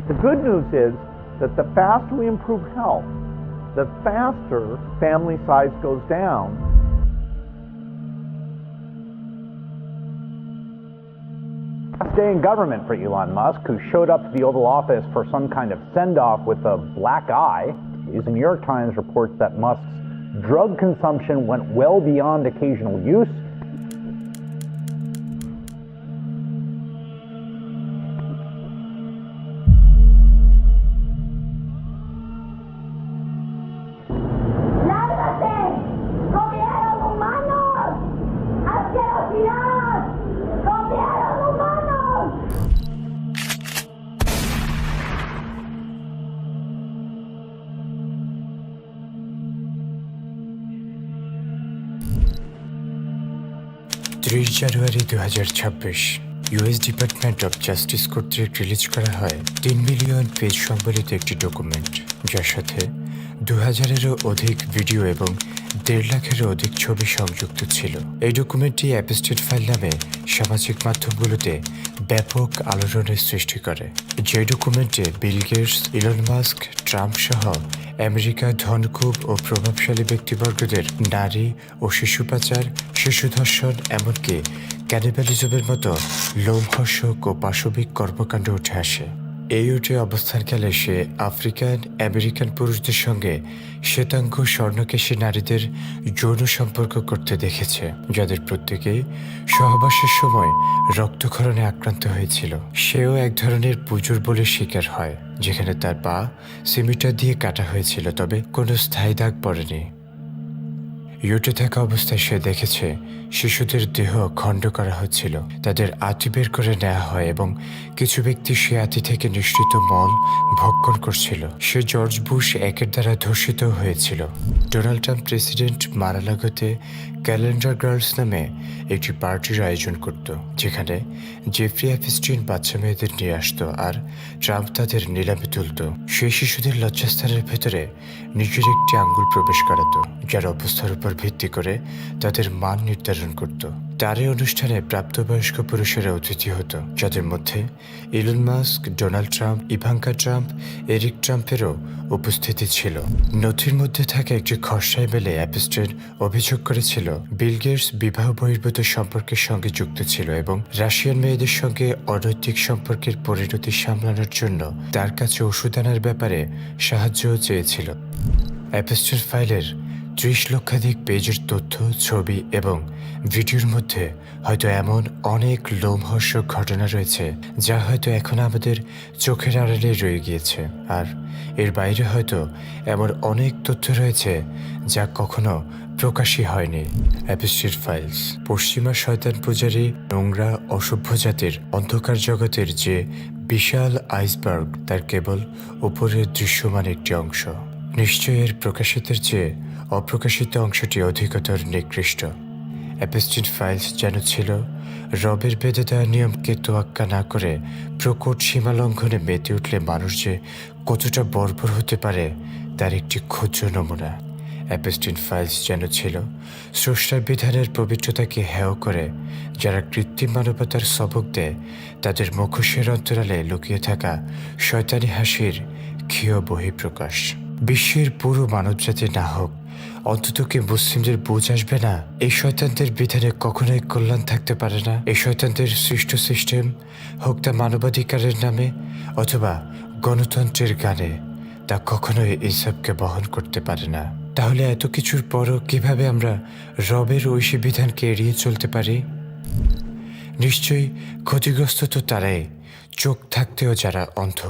The good news is that the faster we improve health, the faster family size goes down. Last day in government for Elon Musk, who showed up to the Oval Office for some kind of send-off with a black eye. The New York Times reports that Musk's drug consumption went well beyond occasional use. January 2026 US department of justice কর্তৃক release করা হয় 3 million page সম্বলিত একটি document, যার সাথে 2000-এরও অধিক video এবং 1.5 লাখেরও অধিক ছবি সংযুক্ত ছিল। এই ডকুমেন্টটি অ্যাপস্টেট ফাইল নামে সামাজিক মাধ্যমগুলোতে ব্যাপক আলোড়নের সৃষ্টি করে। যে ডকুমেন্টে Bill Gates, Elon Musk, Trump সহ আমেরিকার ধনকুব ও প্রভাবশালী ব্যক্তিবর্গদের নারী ও শিশু পাচার, শিশু ধর্ষণ, এমনকি ক্যানিবালিজমের মতো লোমহর্ষক ও পাশবিক কর্মকাণ্ড উঠে আসে। এই উঠে অবস্থানকালে সে আফ্রিকান আমেরিকান পুরুষদের সঙ্গে শ্বেতাঙ্গ স্বর্ণকেশী নারীদের যৌন সম্পর্ক করতে দেখেছে, যাদের প্রত্যেকেই সহবাসের সময় রক্তক্ষরণে আক্রান্ত হয়েছিল। সেও এক ধরনের পুজোর বলে শিকার হয়, যেখানে তার পা সিমিটার দিয়ে কাটা হয়েছিল, তবে কোনো স্থায়ী দাগ পড়েনি। ইউটে থাকা অবস্থায় সে দেখেছে শিশুদের দেহ খণ্ড করা হচ্ছিল, তাদের আঁতি বের করে নেওয়া হয় এবং কিছু ব্যক্তি সে আঁতি থেকে নিঃসৃত মল ভক্ষণ করছিল। সে জর্জ বুশ একের দ্বারা ধর্ষিত হয়েছিল। ডোনাল্ড ট্রাম্প প্রেসিডেন্ট মারালাগোতে ক্যালেন্ডার গার্লস নামে একটি পার্টির আয়োজন করত, যেখানে জেফ্রি অ্যাপস্টিন বাচ্চা মেয়েদের নিয়ে আসতো আর ট্রাম্প তাদের নিলামে তুলত। সেই শিশুদের লজ্জাস্থানের ভেতরে নিজের একটি আঙ্গুল প্রবেশ করাতো, যার অবস্থার উপর ভিত্তি করে তাদের মান নির্ধারণ করত। তার এই অনুষ্ঠানে প্রাপ্তবয়স্ক পুরুষেরা অতিথি হতো, যাদের মধ্যে Elon Musk, Donald Trump, Ivanka Trump, Eric ট্রাম্পেরও উপস্থিতি ছিল। নথির মধ্যে থাকা একটি খসড়ায় মেলে অ্যাপস্টেন অভিযোগ করেছিল বিল গেটস বিবাহ বহির্ভূত সম্পর্কের সঙ্গে যুক্ত ছিল এবং রাশিয়ান মেয়েদের সঙ্গে অনৈতিক সম্পর্কের পরিণতি সামলানোর জন্য তার কাছে ওষুধ আনার ব্যাপারে সাহায্যও চেয়েছিল। অ্যাপস্টেন ফাইলের 30 লক্ষাধিক পেজের তথ্য, ছবি এবং ভিডিওর মধ্যে হয়তো এমন অনেক লোমহর্ষক ঘটনা রয়েছে যা হয়তো এখন আমাদের চোখের আড়ালে রয়ে গিয়েছে, আর এর বাইরে হয়তো এমন অনেক তথ্য রয়েছে যা কখনো প্রকাশই হয়নি। অ্যাপস্টেন ফাইলস পশ্চিমা শয়তান পূজারী, নোংরা, অসভ্য জাতির অন্ধকার জগতের যে বিশাল আইসবার্গ, তার কেবল উপরের দৃশ্যমান একটি অংশ। নিশ্চয় এর প্রকাশিতের চেয়ে অপ্রকাশিত অংশটি অধিকতর নিকৃষ্ট। অ্যাপস্টেন ফাইলস যেন ছিল রবের বেঁধে দেওয়া নিয়মকে তোয়াক্কা না করে প্রকট সীমা লঙ্ঘনে মেতে উঠলে মানুষ যে কতটা বর্বর হতে পারে তার একটি ক্ষুদ্র নমুনা। অ্যাপস্টেন ফাইলস যেন ছিল স্রষ্টার বিধানের পবিত্রতাকে হেয় করে যারা কৃত্রিম মানবতার সবক দেয় তাদের মুখোশের অন্তরালে লুকিয়ে থাকা শয়তানি হাসির ক্ষীয় বহিঃপ্রকাশ। বিশ্বের পুরো মানবজাতি না হোক, অন্তত কি মুসলিমদের বুঝ আসবে না? এই শয়তানদের বিধানে কখনোই কল্যাণ থাকতে পারে না। এই শয়তানদের সৃষ্ট সিস্টেম হোক তা মানবাধিকারের নামে অথবা গণতন্ত্রের গানে, তা কখনোই ইনসাফকে বহন করতে পারে না। তাহলে এত কিছুর পরও কিভাবে আমরা রবের ঐশী বিধানকে এড়িয়ে চলতে পারি? নিশ্চয়ই ক্ষতিগ্রস্ত তো তারাই, চোখ থাকতেও যারা অন্ধ।